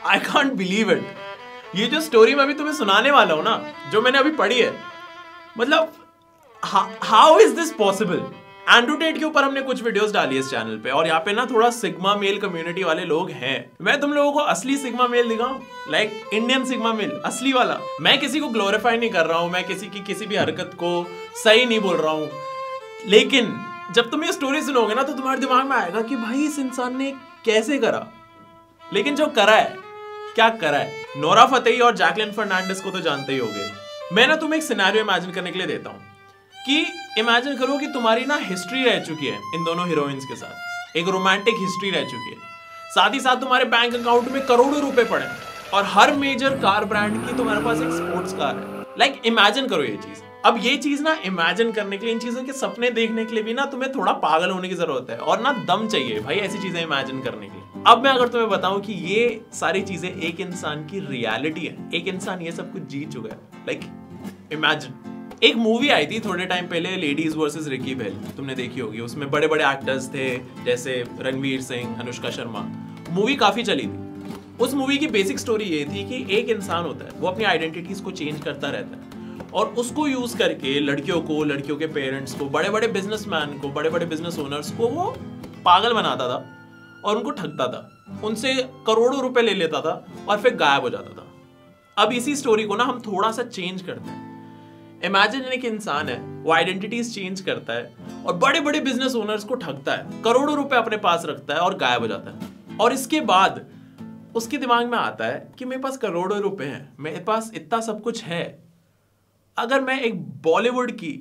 I can't believe it. ये जो story मैं अभी तुम्हें सुनाने वाला हूं ना, जो मैंने अभी पढ़ी है, मतलब how is this possible. Andrew Tate के ऊपर हमने कुछ वीडियोस डाली है इस चैनल पे, और यहाँ पे ना थोड़ा सिग्मा मेल कम्युनिटी वाले लोग हैं। मैं तुम लोगों को असली सिग्मा मेल दिखाऊं, लाइक इंडियन सिग्मा मेल, असली वाला। मैं किसी को ग्लोरीफाई नहीं कर रहा हूं, मैं किसी की किसी भी हरकत को सही नहीं बोल रहा हूं, लेकिन जब तुम ये स्टोरी सुनोगे ना तो तुम्हारे दिमाग में आएगा कि भाई इस इंसान ने कैसे करा। लेकिन जो करा है, क्या करा है। नोरा फतेही और जैकलिन फर्नांडिस को तो जानते ही होगे। मैं ना तुम्हें एक सिनेरियो इमेजिन करने के लिए देता हूं कि इमेजिन करो कि तुम्हारी ना हिस्ट्री रह चुकी है इन दोनों हीरोइंस के साथ, एक रोमांटिक हिस्ट्री रह चुकी है। साथ ही साथ तुम्हारे बैंक अकाउंट में करोड़ों रुपए पड़े और हर मेजर कार ब्रांड की तुम्हारे पास एक स्पोर्ट्स कार है। लाइक इमेजिन करो ये चीज। अब ये चीज ना इमेजिन करने के लिए, इन चीजों के सपने देखने के लिए भी ना तुम्हें थोड़ा पागल होने की जरूरत है और ना दम चाहिए भाई ऐसी चीजें इमेजिन करने के लिए। अब मैं अगर तुम्हें बताऊं कि ये सारी चीजें एक इंसान की रियलिटी है, एक इंसान ये सब कुछ जीत चुका है। लाइक इमेजिन, एक मूवी आई थी थोड़े टाइम पहले, लेडीज वर्सेस रिकी बेल, तुमने देखी होगी। उसमें बड़े बड़े एक्टर्स थे जैसे रणवीर सिंह, अनुष्का शर्मा। मूवी काफी चली थी। उस मूवी की बेसिक स्टोरी ये थी कि एक इंसान होता है, वो अपनी आइडेंटिटीज को चेंज करता रहता है और उसको यूज करके लड़कियों को, लड़कियों के पेरेंट्स को, बड़े बड़े बिजनेसमैन को, बड़े बड़े बिजनेस ओनर्स को वो पागल बनाता था और उनको ठगता था, उनसे करोड़ों रुपए ले लेता था और फिर गायब हो जाता था। अब इसी स्टोरी को ना हम थोड़ा सा चेंज करते हैं। इमेजिन एक इंसान है, वो आइडेंटिटीज चेंज करता है और बड़े बड़े बिजनेस ओनर्स को ठगता है, करोड़ों रुपए अपने पास रखता है और गायब हो जाता है। और इसके बाद उसके दिमाग में आता है कि मेरे पास करोड़ों रुपए हैं, मेरे पास इतना सब कुछ है, अगर मैं एक बॉलीवुड की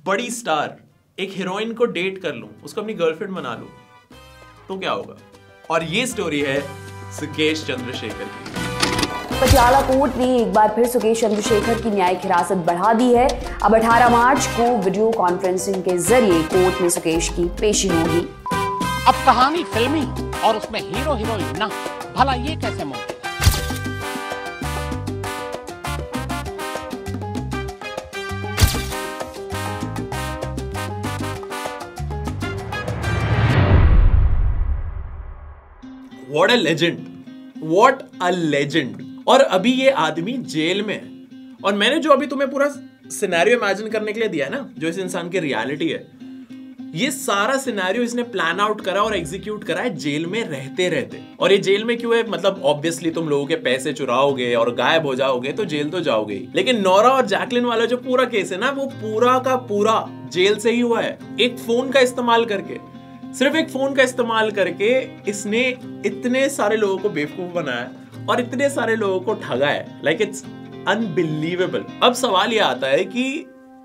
बड़ी स्टार, एक हीरोइन को डेट कर लूं, उसको अपनी गर्लफ्रेंड बना लूं, तो क्या होगा। और ये स्टोरी है सुकेश चंद्रशेखर की। पटियाला कोर्ट ने एक बार फिर सुकेश चंद्रशेखर की न्यायिक हिरासत बढ़ा दी है। अब 18 मार्च को वीडियो कॉन्फ्रेंसिंग के जरिए कोर्ट में सुकेश की पेशी होगी। अब कहानी फिल्मी और उसमें हीरो हीरोइन ना, भला ये कैसे मुमकिन? What a legend, what a legend। और अभी ये आदमी जेल में है। और मैंने जो अभी तुम्हें पूरा सिनेरियो इमेजिन करने के लिए दिया है ना, जो इस इंसान की रियलिटी है, ये सारा सिनेरियो इसने प्लान आउट करा और एग्जीक्यूट करा है जेल में रहते रहते। और ये जेल में क्यों है, मतलब ऑब्वियसली तुम लोगों के पैसे चुराओगे और गायब हो जाओगे तो जेल तो जाओगे ही। लेकिन नोरा और जैकलिन वाला जो पूरा केस है ना, वो पूरा का पूरा जेल से ही हुआ है। एक फोन का इस्तेमाल करके, सिर्फ एक फोन का इस्तेमाल करके इसने इतने सारे लोगों को बेवकूफ बनाया और इतने सारे लोगों को ठगा है। Like it's unbelievable. अब सवाल ये आता है कि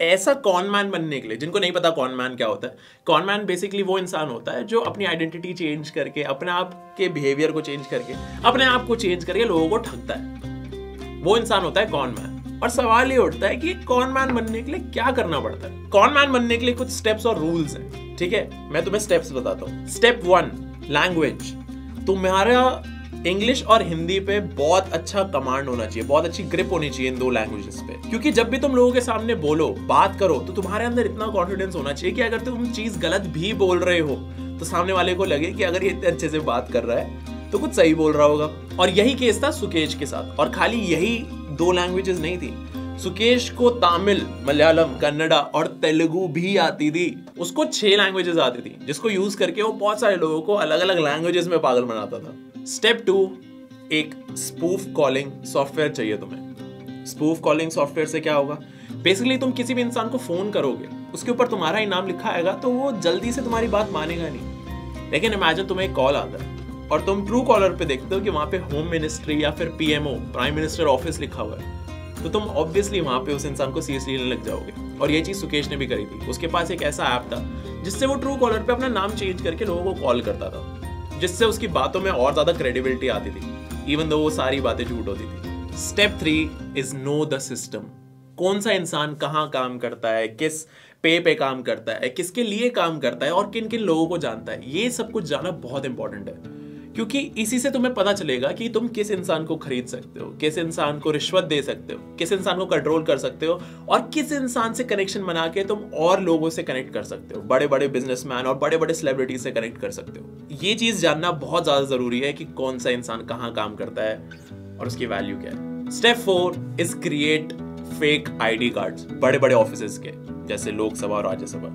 ऐसा कॉनमैन बनने के लिए, जिनको नहीं पता कॉनमैन क्या होता है, कॉनमैन बेसिकली वो इंसान होता है जो अपनी आइडेंटिटी चेंज करके, अपने आप के बिहेवियर को चेंज करके, अपने आप को चेंज करके लोगों को ठगता है, वो इंसान होता है कॉनमैन। और सवाल ये उठता है कि कॉनमैन बनने के लिए क्या करना पड़ता है। कॉनमैन बनने के लिए कुछ स्टेप्स और रूल्स हैं, ठीक है। मैं तुम्हें स्टेप्स बताता हूँ। Step 1, language. तुम्हारा इंग्लिश और हिंदी पे बहुत अच्छा कमांड होना चाहिए, बहुत अच्छी ग्रिप होनी चाहिए इन दो लैंग्वेजेस पे। क्योंकि जब भी तुम लोगों के सामने बोलो, बात करो, तो तुम्हारे अंदर इतना कॉन्फिडेंस होना चाहिए कि अगर तुम चीज गलत भी बोल रहे हो तो सामने वाले को लगे कि अगर ये इतने अच्छे से बात कर रहा है तो कुछ सही बोल रहा होगा। और यही केस था सुकेश के साथ। और खाली यही 2 लैंग्वेजेस नहीं थी, सुकेश को तमिल, मलयालम, कन्नड़ा और तेलुगु भी आती थी। उसको 6 लैंग्वेजेस आती थी, जिसको यूज करके वो बहुत सारे लोगों को अलग अलग लैंग्वेजेस में पागल बनाता था। स्टेप 2, एक स्पूफ कॉलिंग सॉफ्टवेयर चाहिए तुम्हें। स्पूफ कॉलिंग सॉफ्टवेयर से क्या होगा, बेसिकली तुम किसी भी इंसान को फोन करोगे, उसके ऊपर तुम्हारा ही नाम लिखा आएगा, तो वो जल्दी से तुम्हारी बात मानेगा नहीं। लेकिन इमेजिन तुम्हें एक कॉल आता है और तुम ट्रू कॉलर पे देखते हो कि वहां पे होम मिनिस्ट्री या फिर पीएमओ, प्राइम मिनिस्टर ऑफिस लिखा हुआ है, तो तुम ऑब्वियसली वहां पे उस इंसान को सीरियसली लेने लग जाओगे। और ये चीज सुकेश ने भी करी थी। उसके पास एक ऐसा ऐप था जिससे वो ट्रू कॉलर पे अपना नाम चेंज करके लोगों को कॉल करता था, जिससे उसकी बातों में और ज्यादा क्रेडिबिलिटी आती थी, इवन दो वो सारी बातें झूठ होती थी। Step 3 is know the system. कौन सा इंसान कहाँ काम करता है, किस पे काम करता है, किसके लिए काम करता है और किन किन लोगों को जानता है, ये सब कुछ जानना बहुत इंपॉर्टेंट है। क्योंकि इसी से तुम्हें पता चलेगा कि तुम किस इंसान को खरीद सकते हो, किस इंसान को रिश्वत दे सकते हो, किस इंसान को कंट्रोल कर सकते हो और किस इंसान से कनेक्शन बना के तुम और लोगों से कनेक्ट कर सकते हो, बड़े बड़े बिजनेसमैन और बड़े बड़े सेलिब्रिटी से कनेक्ट कर सकते हो। ये चीज जानना बहुत ज्यादा जरूरी है कि कौन सा इंसान कहाँ काम करता है और उसकी वैल्यू क्या है। Step 4 is create fake ID cards बड़े बड़े ऑफिसेस के, जैसे लोकसभा और राज्यसभा,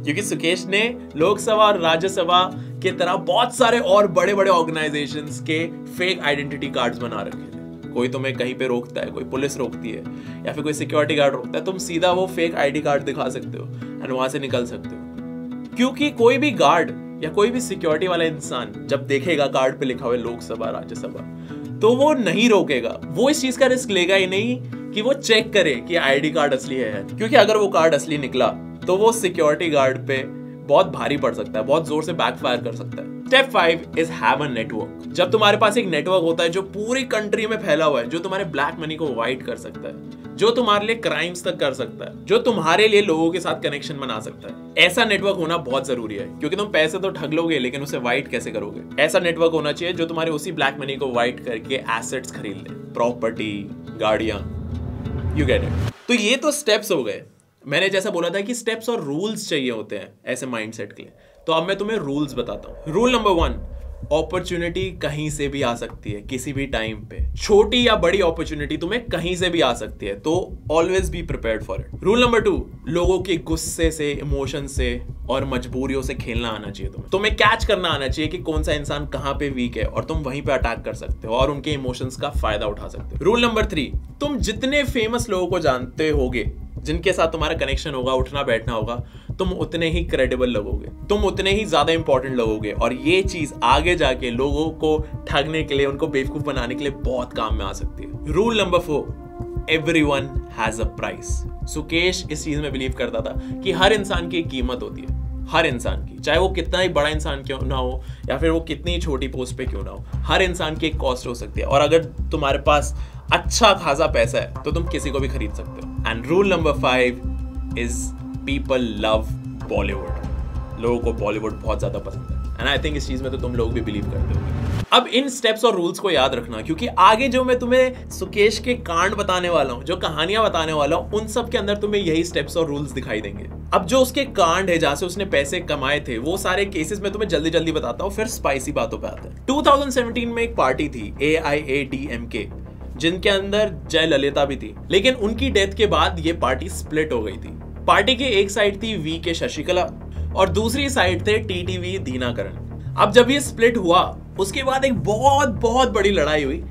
क्योंकि सुकेश ने लोकसभा और राज्यसभा के तरह बहुत सारे और बड़े बड़े ऑर्गेनाइजेशंस के फेक आइडेंटिटी कार्ड्स बना रखे थे। कोई तुम्हें कहीं पे रोकता है, कोई पुलिस रोकती है या फिर कोई सिक्योरिटी गार्ड रोकता है, तुम सीधा वो फेक आईडी कार्ड दिखा सकते हो एंड वहां से निकल सकते हो। क्योंकि कोई भी गार्ड या कोई भी सिक्योरिटी वाला इंसान जब देखेगा कार्ड पे लिखा हुआ लोकसभा राज्यसभा, तो वो नहीं रोकेगा, वो इस चीज का रिस्क लेगा ही नहीं कि वो चेक करे कि आईडी कार्ड असली है, क्योंकि अगर वो कार्ड असली निकला तो वो सिक्योरिटी गार्ड पे बहुत भारी पड़ सकता है, बहुत जोर से बैकफायर कर सकता है। Step 5 is have a network. जब तुम्हारे पास एक नेटवर्क होता है जो पूरी कंट्री में फैला हुआ है, जो तुम्हारे ब्लैक मनी को वाइट कर सकता है, जो तुम्हारे लिए क्राइम्स तक कर सकता है, जो तुम्हारे लिए लोगों के साथ कनेक्शन बना सकता है, ऐसा नेटवर्क होना बहुत जरूरी है। क्योंकि तुम पैसे तो ठग लोगे लेकिन उसे वाइट कैसे करोगे? ऐसा नेटवर्क होना चाहिए जो तुम्हारे उसी ब्लैक मनी को वाइट करके एसेट्स खरीद ले, प्रॉपर्टी, गाड़ियां, यू गेट इट। तो ये तो स्टेप्स हो गए। मैंने जैसा बोला था कि स्टेप्स और रूल्स चाहिए होते हैं ऐसे माइंडसेट के लिए, तो अब मैं तुम्हें रूल्स बताता हूं। रूल नंबर 1, अपॉर्चुनिटी कहीं से भी आ सकती है, किसी भी टाइम पे। छोटी या बड़ी अपॉर्चुनिटी तुम्हें कहीं से भी आ सकती है, तो always be prepared for it. Rule number 2, लोगों के गुस्से से, इमोशन से और मजबूरियों से खेलना आना चाहिए। तुम्हें कैच करना आना चाहिए कि कौन सा इंसान कहां पे वीक है और तुम वहीं पे अटैक कर सकते हो और उनके इमोशंस का फायदा उठा सकते हो। रूल नंबर 3, तुम जितने फेमस लोगों को जानते होगे, जिनके साथ तुम्हारा कनेक्शन होगा, उठना बैठना होगा, तुम उतने ही क्रेडिबल लगोगे, तुम उतने ही ज्यादा इंपॉर्टेंट लगोगे और ये चीज आगे जाके लोगों को ठगने के लिए, उनको बेवकूफ बनाने के लिए बहुत काम में आ सकती है। Rule number 4, everyone has a price. Sukesh इस चीज में बिलीव करता था कि हर इंसान की एक कीमत होती है, हर इंसान की, चाहे वो कितना ही बड़ा इंसान क्यों ना हो या फिर वो कितनी छोटी पोस्ट पे क्यों ना हो, हर इंसान की एक कॉस्ट हो सकती है। और अगर तुम्हारे पास अच्छा खासा पैसा है तो तुम किसी को भी खरीद सकते हो। And rule number 5 is people love Bollywood. लोगों को बॉलीवुड बहुत ज्यादा पसंद है एंड आई थिंक इस चीज में तो तुम लोग भी बिलीव करते हो। अब इन स्टेप्स और रूल्स को याद रखना, क्योंकि आगे जो मैं तुम्हें सुकेश के कांड बताने वाला हूं, जो कहानियां बताने वाला हूं, उन सब के अंदर तुम्हें यही स्टेप्स और रूल्स दिखाई देंगे। अब जो उसके कांड है जहां से उसने पैसे कमाए थे, वो सारे केसेस में तुम्हें जल्दी जल्दी बताता हूं, फिर स्पाइसी बातों पे आते हैं। 2017 में एक पार्टी थी AIADMK, जिनके अंदर जयललिता भी थी, लेकिन उनकी डेथ के बाद ये पार्टी स्प्लिट हो गई थी। पार्टी के एक साइड थी VK शशिकला और दूसरी साइड थे TTV दीनाकरण। अब जब ये स्प्लिट हुआ उसके बाद एक बहुत बहुत बड़ी लड़ाई हुई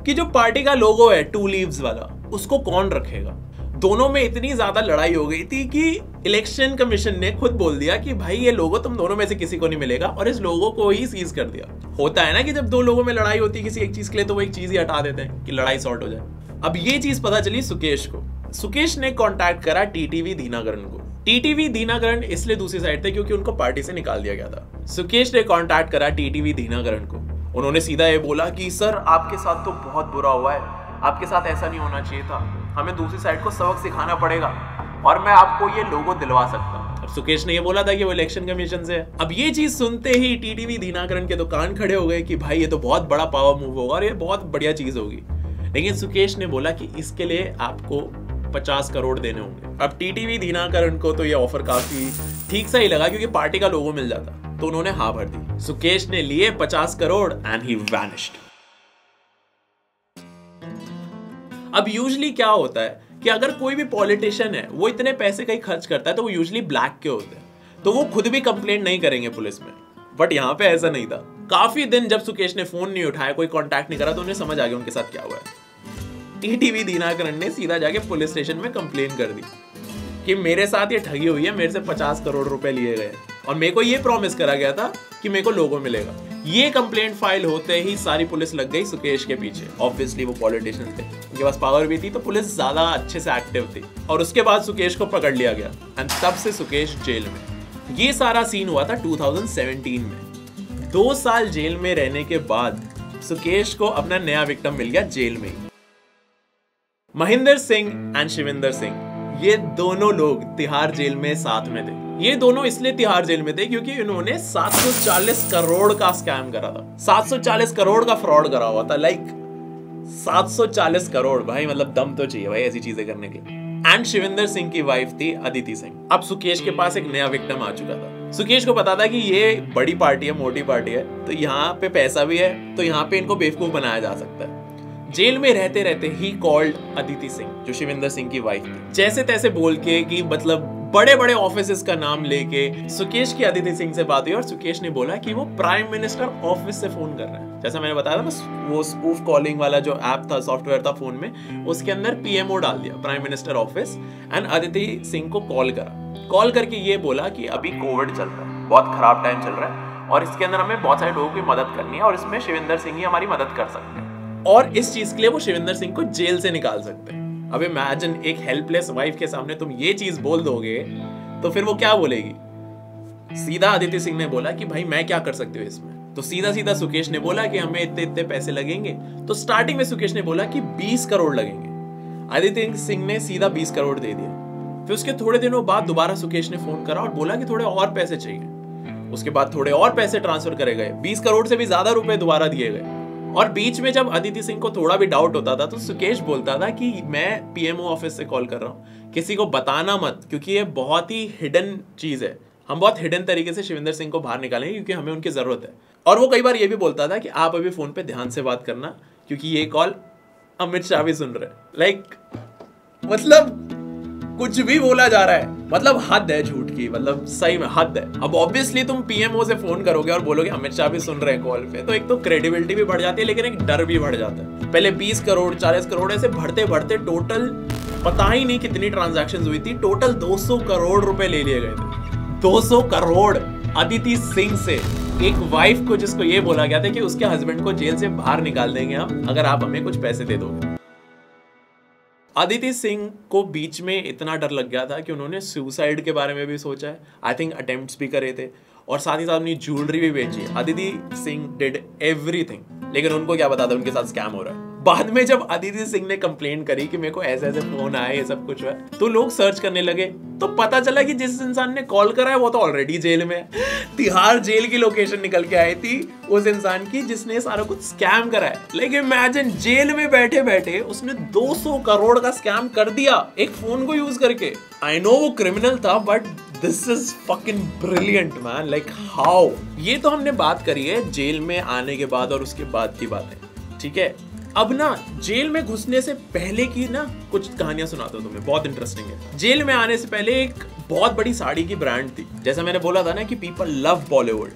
कि जो पार्टी का लोगो है 2 लीव्स वाला, उसको कौन रखेगा। दोनों में इतनी ज्यादा लड़ाई हो गई थी कि इलेक्शन कमीशन ने खुद बोल दिया कि भाई ये लोगो तुम दोनों में से किसी को नहीं मिलेगा और इस लोगो को ही सीज कर दिया। होता है ना कि जब 2 लोगों में लड़ाई होती है किसी एक चीज के लिए तो वो एक चीज ही हटा देते हैं कि लड़ाई सॉर्ट हो जाए। अब ये चीज पता चली सुकेश को। सुकेश ने कॉन्टैक्ट करा TTV दीनाकरण को। TTV दीनाकरण इसलिए दूसरी साइड थे क्योंकि उनको पार्टी से निकाल दिया गया था। सुकेश ने कॉन्टैक्ट करा TTV दीनाकरण को। उन्होंने सीधा ये बोला कि सर आपके साथ तो बहुत बुरा हुआ है, आपके साथ ऐसा नहीं होना चाहिए था, हमें दूसरी साइड को सबक सिखाना पड़ेगा और मैं आपको ये लोगो दिलवा सकता हूँ। अब सुकेश ने ये बोला था कि वो इलेक्शन कमीशन से है। अब ये चीज सुनते ही TTV दीनाकरण के तो कान खड़े हो गए कि भाई ये तो बहुत बड़ा पावर मूव होगा और ये बहुत बढ़िया चीज होगी। लेकिन सुकेश ने बोला कि इसके लिए आपको 50 करोड़ देने होंगे। अब TTV दीनाकरण को तो ये ऑफर काफी ठीक सा ही लगा क्योंकि पार्टी का लोगो मिल जाता, तो उन्होंने हाँ भर दी। सुकेश ने लिए 50 करोड़ एंड ही वैनिश्ड। अब यूजुअली क्या होता है कि अगर कोई भी पॉलिटिशियन है वो इतने पैसे कहीं खर्च करता है तो वो यूजुअली ब्लैक के होते हैं, तो वो खुद भी कंप्लेंट नहीं करेंगे पुलिस में। बट यहाँ पे ऐसा नहीं था। काफी दिन जब सुकेश ने फोन नहीं उठाया, कोई कांटेक्ट नहीं करा, तो उन्हें समझ आ गया उनके साथ क्या हुआ है। TTV दीनाकरण ने सीधा जाके पुलिस स्टेशन में कंप्लेन कर दी कि मेरे साथ ये ठगी हुई है, मेरे से 50 करोड़ रुपए लिए गए और मेरे को ये प्रॉमिस करा गया था कि मेरे को लोगो मिलेगा। ये कंप्लेंट फाइल होते ही सारी पुलिस लग गई सुकेश के पीछे। ऑब्वियसली वो पॉलिटिशियन थे, उनके पास पावर भी थी, तो पुलिस ज्यादा अच्छे से एक्टिव थी और उसके बाद सुकेश को पकड़ लिया गया एंड तब से सुकेश जेल में। ये सारा सीन हुआ था 2017 में। 2 साल जेल में रहने के बाद सुकेश को अपना नया विक्टिम मिल गया जेल में ही। महेंद्र सिंह एंड शिविंदर सिंह, ये दोनों लोग तिहाड़ जेल में साथ में थे। ये दोनों इसलिए तिहाड़ जेल में थे क्योंकि इन्होंने 740 करोड़ का स्कैम करा था। 740 करोड़ का फ्रॉड करा हुआ था। लाइक 740 करोड़ भाई, मतलब दम तो चाहिए भाई ऐसी चीजें करने के। एंड शिविंदर सिंह की वाइफ थी अदिति सिंह। अब सुकेश के पास एक नया विक्टिम आ चुका था। सुकेश को पता था कि ये बड़ी पार्टी है, मोटी पार्टी है, तो यहाँ पे पैसा भी है, तो यहाँ पे इनको बेवकूफ बनाया जा सकता है। जेल में रहते रहते ही कॉल्ड अदिति सिंह, जो शिविंदर सिंह की वाइफ थी, जैसे तैसे बोल के कि मतलब बड़े बड़े ऑफिसेस का नाम लेके सुकेश की अदिति सिंह से बात हुई और सुकेश ने बोला कि वो प्राइम मिनिस्टर ऑफिस से फोन कर रहे हैं। जैसा मैंने बताया था ना, वो स्पूफ कॉलिंग वाला जो ऐप था, सॉफ्टवेयर था फोन में, उसके अंदर पीएमओ डाल दिया, prime minister office, and Aditi Singh को कॉल करा। कॉल करके ये बोला कि अभी कोविड चल रहा है, बहुत खराब टाइम चल रहा है और इसके अंदर हमें बहुत सारे लोगों की मदद करनी है और इसमें शिविंदर सिंह ही हमारी मदद कर सकते हैं और इस चीज के लिए वो शिविंदर सिंह को जेल से निकाल सकते हैं। अब इमेजिन एक हेल्पलेस वाइफ के सामने तुम ये चीज बोल दोगे तो फिर वो क्या बोलेगी। सीधा अदिति सिंह ने बोला कि भाई मैं क्या कर सकती हूँ इसमें। तो सीधा सीधा सुकेश ने बोला कि हमें इतने इतने पैसे लगेंगे। तो स्टार्टिंग में सुकेश ने बोला कि 20 करोड़ लगेंगे। अदिति सिंह ने सीधा 20 करोड़ दे दिया। फिर उसके थोड़े दिनों बाद दोबारा सुकेश ने फोन करा और बोला कि थोड़े और पैसे चाहिए। उसके बाद थोड़े और पैसे ट्रांसफर करे गए, 20 करोड़ से भी ज्यादा रुपए दोबारा दिए गए। और बीच में जब अदिति सिंह को थोड़ा भी डाउट होता था तो सुकेश बोलता था कि मैं पीएमओ ऑफिस से कॉल कर रहा हूँ, किसी को बताना मत, क्योंकि ये बहुत ही हिडन चीज है। हम बहुत हिडन तरीके से शिविंदर सिंह को बाहर निकालेंगे क्योंकि हमें उनकी जरूरत है। और वो कई बार ये भी बोलता था कि आप अभी फोन पे ध्यान से बात करना क्योंकि ये कॉल अमित शाह भी सुन रहे हैं। लाइक मतलब कुछ भी बोला जा रहा है, मतलब हद है झूठ की, मतलब सही में हद है। अब ऑब्वियसली तुम पीएमओ से फोन करोगे और बोलोगे अमित शाह भी सुन रहे हैं कॉल पे, तो एक तो क्रेडिबिलिटी भी बढ़ जाती है लेकिन एक डर भी बढ़ जाता है। पहले 20 करोड़ 40 करोड़ ऐसे बढ़ते बढ़ते टोटल पता ही नहीं कितनी ट्रांजैक्शंस हुई थी, टोटल 200 करोड़ रुपए ले लिए गए थे। 200 करोड़ अदिति सिंह से, एक वाइफ को जिसको ये बोला गया था कि उसके हस्बैंड को जेल से बाहर निकाल देंगे हम अगर आप हमें कुछ पैसे दे दोगे। अदिति सिंह को बीच में इतना डर लग गया था कि उन्होंने सुसाइड के बारे में भी सोचा है, आई थिंक अटेम्प्ट्स भी करे थे और साथ ही साथ अपनी ज्वेलरी भी बेची। अदिति सिंह डिड एवरीथिंग, लेकिन उनको क्या पता था उनके साथ स्कैम हो रहा है। बाद में जब अदिति सिंह ने कंप्लेन करी कि मेरे को ऐसे ऐसे फोन आए, ये सब कुछ है, तो लोग सर्च करने लगे तो पता चला कि जिस इंसान ने कॉल करा है वो तो ऑलरेडी जेल में है। तिहाड़ जेल की लोकेशन निकल के आई थी उस इंसान की जिसने सारा कुछ स्कैम करा है। लेकिन इमेजिन जेल में बैठे बैठे उसने 200 करोड़ का स्कैम कर दिया एक फोन को यूज करके। आई नो वो क्रिमिनल था but this is fucking brilliant man, like how. ये तो हमने बात करी है जेल में आने के बाद और उसके बाद की बात है, ठीक है। अब ना जेल में घुसने से पहले की ना कुछ कहानियां सुनाता हूं तुम्हें, बहुत इंटरेस्टिंग है। जेल में आने से पहले एक बहुत बड़ी साड़ी की ब्रांड थी, जैसा मैंने बोला था ना कि पीपल लव बॉलीवुड,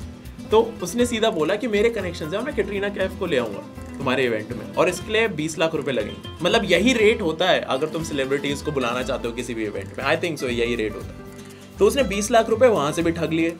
तो उसने सीधा बोला कि मेरे कनेक्शन है, मैं कैटरीना कैफ को ले आऊंगा तुम्हारे इवेंट में और इसके लिए 20 लाख रुपए लगेंगे। मतलब यही रेट होता है अगर तुम सेलिब्रिटीज को बुलाना चाहते हो किसी भी इवेंट में, आई थिंक सो यही रेट होता है। तो उसने 20 लाख रुपए वहां से भी ठग लिए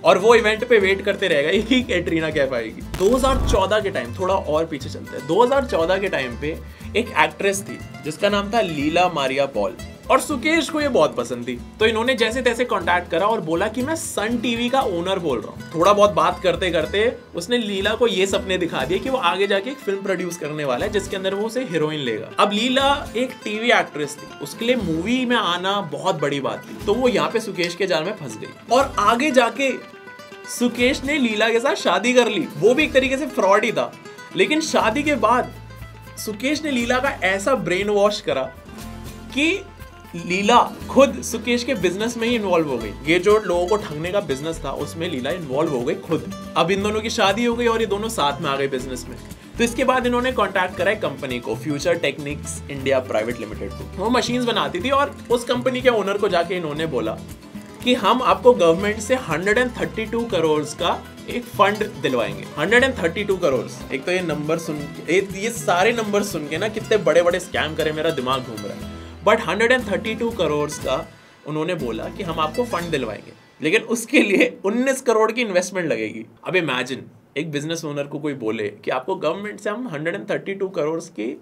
और वो इवेंट पे वेट करते रहेगा यही कैटरीना कैफ आएगी। 2014 के टाइम, थोड़ा और पीछे चलते हैं, 2014 के टाइम पे एक एक्ट्रेस थी जिसका नाम था लीला मारिया पॉल और सुकेश को ये बहुत पसंद थी। तो इन्होंने जैसे तैसे कांटेक्ट करा और बोला कि मैं सन टीवी का ओनर बोल रहा हूँ। थोड़ा बहुत बात करते करते उसने लीला को ये सपने दिखा दिए कि वो आगे जाके एक फिल्म प्रोड्यूस करने वाला है जिसके अंदर वो उसे हीरोइन लेगा। अब लीला एक टीवी एक्ट्रेस थी, उसके लिए मूवी में आना बहुत बड़ी बात थी, तो वो यहाँ पे सुकेश के जाल में फंस गई और आगे जाके सुकेश ने लीला के साथ शादी कर ली। वो भी एक तरीके से फ्रॉड ही था, लेकिन शादी के बाद सुकेश ने लीला का ऐसा ब्रेन वॉश करा कि लीला खुद सुकेश के बिजनेस में ही इन्वॉल्व हो गई। ये जो लोगों को ठगने का बिजनेस था उसमें लीला इन्वॉल्व हो गई खुद। अब इन दोनों की शादी हो गई और ये दोनों साथ में आ गए बिजनेस में। तो इसके बाद इन्होंने कांटेक्ट करा एक कंपनी को, future techniques India private limited को। वो मशीन्स बनाती थी और उस कंपनी के ओनर को जाके इन्होंने बोला कि हम आपको गवर्नमेंट से 132 करोड़ का एक फंड दिलवाएंगे। 132 करोड़। एक तो ये नंबर सुन के, ये सारे नंबर सुन के ना कितने बड़े बड़े स्कैम करे मेरा दिमाग घूम रहा है। बट 132 करोड़ का उन्होंने बोला कि हम आपको फंड दिलवाएंगे, लेकिन उसके लिए 19 करोड़ की इन्वेस्टमेंट लगेगी। अब इमेजिन एक बिजनेस ओनर को कोई बोले कि आपको गवर्नमेंट से हम 132 करोड़ की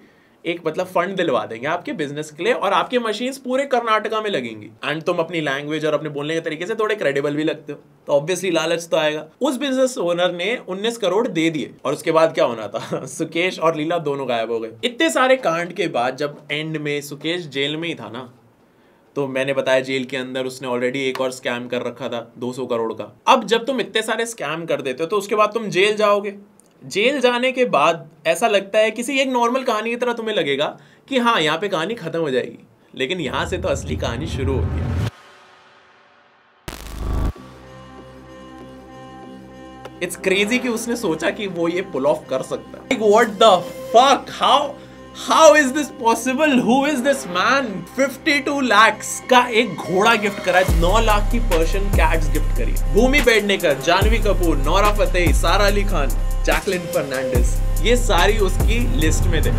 एक मतलब फंड दिलवा देंगे आपके बिजनेस के लिए और आपकी मशीन्स पूरे कर्नाटका में लगेंगी एंड तुम अपनी लैंग्वेज और अपने बोलने के तरीके से थोड़े क्रेडिबल भी लगते हो, तो ऑब्वियसली लालच तो आएगा। उस बिजनेस ओनर ने 19 करोड़ दे दिए और उसके बाद क्या होना था, सुकेश और लीला दोनों गायब हो गए। इतने सारे कांड के बाद जब एंड में सुकेश जेल में ही था ना, तो मैंने बताया जेल के अंदर उसने ऑलरेडी एक और स्कैम कर रखा था 200 करोड़ का। अब जब तुम इतने सारे स्कैम कर देते हो तो उसके बाद तुम जेल जाओगे। जेल जाने के बाद ऐसा लगता है किसी एक नॉर्मल कहानी की तरह तुम्हें लगेगा कि हाँ यहाँ पे कहानी खत्म हो जाएगी, लेकिन यहां से तो असली कहानी शुरू होती है। इट्स क्रेजी कि उसने सोचा कि वो ये पुल ऑफ कर सकता है। What the fuck, how is this possible, who is this man. 52 lakh का एक घोड़ा गिफ्ट करा है, 9 लाख की पर्शियन कैट्स गिफ्ट करी, भूमि पेडनेकर, जानवी कपूर, नोरा फतेही, सारा अली खान, जैकलिन फर्नांडिस, ये सारी उसकी लिस्ट में थे।